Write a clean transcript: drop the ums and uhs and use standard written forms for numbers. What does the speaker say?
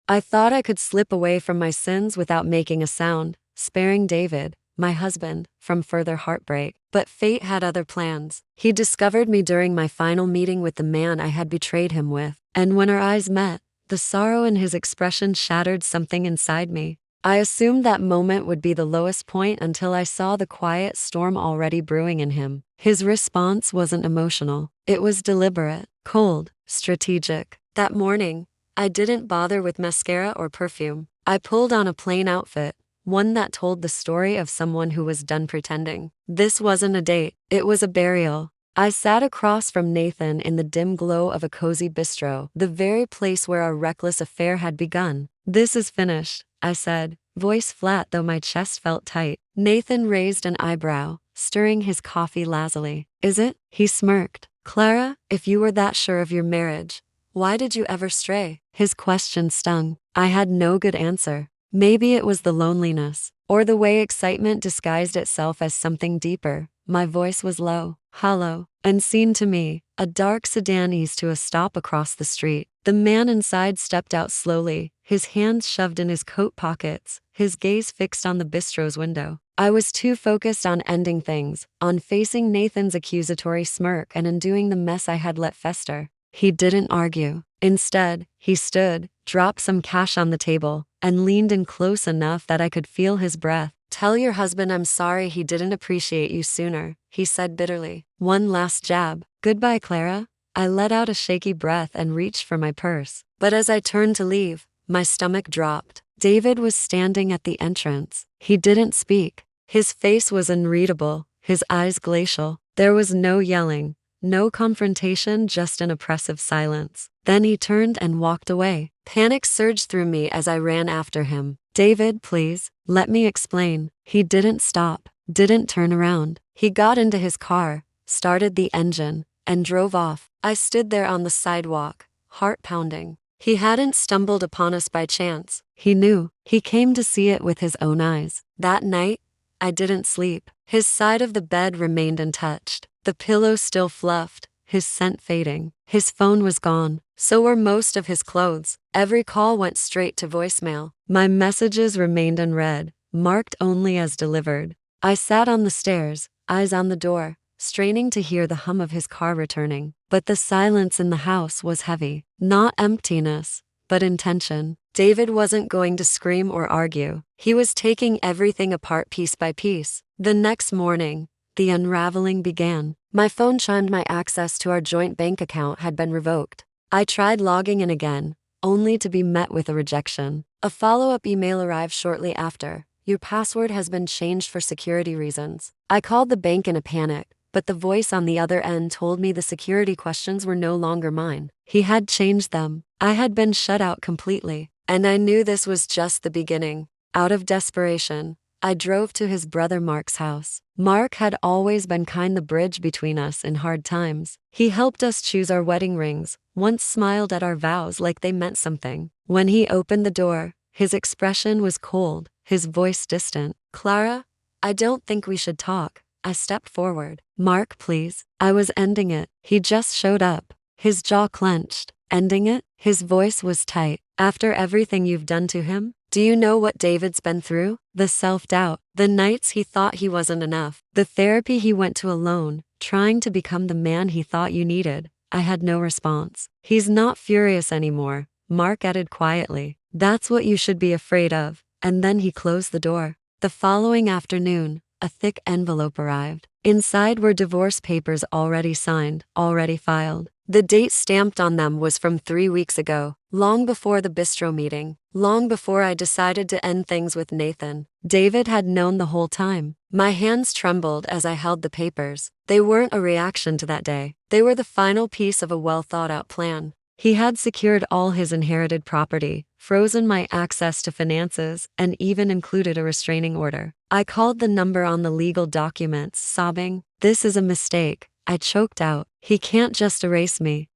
I thought I could slip away from my sins without making a sound, sparing David, my husband, from further heartbreak. But fate had other plans. He discovered me during my final meeting with the man I had betrayed him with, and when our eyes met, the sorrow in his expression shattered something inside me. I assumed that moment would be the lowest point until I saw the quiet storm already brewing in him. His response wasn't emotional. It was deliberate, cold, strategic. That morning, I didn't bother with mascara or perfume. I pulled on a plain outfit, one that told the story of someone who was done pretending. This wasn't a date, it was a burial. I sat across from Nathan in the dim glow of a cozy bistro, the very place where our reckless affair had begun. "This is finished," I said, voice flat though my chest felt tight. Nathan raised an eyebrow, stirring his coffee lazily. "Is it?" He smirked. "Clara, if you were that sure of your marriage, why did you ever stray?" His question stung. I had no good answer. Maybe it was the loneliness, or the way excitement disguised itself as something deeper. My voice was low, hollow, unseen to me. A dark sedan eased to a stop across the street. The man inside stepped out slowly, his hands shoved in his coat pockets, his gaze fixed on the bistro's window. I was too focused on ending things, on facing Nathan's accusatory smirk and undoing the mess I had let fester. He didn't argue. Instead, he stood, dropped some cash on the table, and leaned in close enough that I could feel his breath. "Tell your husband I'm sorry he didn't appreciate you sooner," he said bitterly. One last jab. "Goodbye, Clara." I let out a shaky breath and reached for my purse. But as I turned to leave, my stomach dropped. David was standing at the entrance. He didn't speak. His face was unreadable, his eyes glacial. There was no yelling, no confrontation, just an oppressive silence. Then he turned and walked away. Panic surged through me as I ran after him. "David, please, let me explain." He didn't stop, didn't turn around. He got into his car, started the engine, and drove off. I stood there on the sidewalk, heart pounding. He hadn't stumbled upon us by chance. He knew. He came to see it with his own eyes. That night, I didn't sleep. His side of the bed remained untouched, the pillow still fluffed, his scent fading. His phone was gone. So were most of his clothes. Every call went straight to voicemail. My messages remained unread, marked only as delivered. I sat on the stairs, eyes on the door, straining to hear the hum of his car returning. But the silence in the house was heavy. Not emptiness, but intention. David wasn't going to scream or argue. He was taking everything apart piece by piece. The next morning, the unraveling began. My phone chimed. My access to our joint bank account had been revoked. I tried logging in again, only to be met with a rejection. A follow-up email arrived shortly after. "Your password has been changed for security reasons." I called the bank in a panic, but the voice on the other end told me the security questions were no longer mine. He had changed them. I had been shut out completely, and I knew this was just the beginning. Out of desperation, I drove to his brother Mark's house. Mark had always been the bridge between us in hard times. He helped us choose our wedding rings, once smiled at our vows like they meant something. When he opened the door, his expression was cold, his voice distant. "Clara, I don't think we should talk." I stepped forward. "Mark, please." I was ending it. He just showed up. His jaw clenched. "Ending it?" His voice was tight. "After everything you've done to him? Do you know what David's been through? The self-doubt, the nights he thought he wasn't enough, the therapy he went to alone, trying to become the man he thought you needed." I had no response. "He's not furious anymore," Mark added quietly. "That's what you should be afraid of." And then he closed the door. The following afternoon, a thick envelope arrived. Inside were divorce papers already signed, already filed. The date stamped on them was from 3 weeks ago, long before the bistro meeting, long before I decided to end things with Nathan. David had known the whole time. My hands trembled as I held the papers. They weren't a reaction to that day. They were the final piece of a well-thought-out plan. He had secured all his inherited property, frozen my access to finances, and even included a restraining order. I called the number on the legal documents, sobbing. "This is a mistake," I choked out. "He can't just erase me.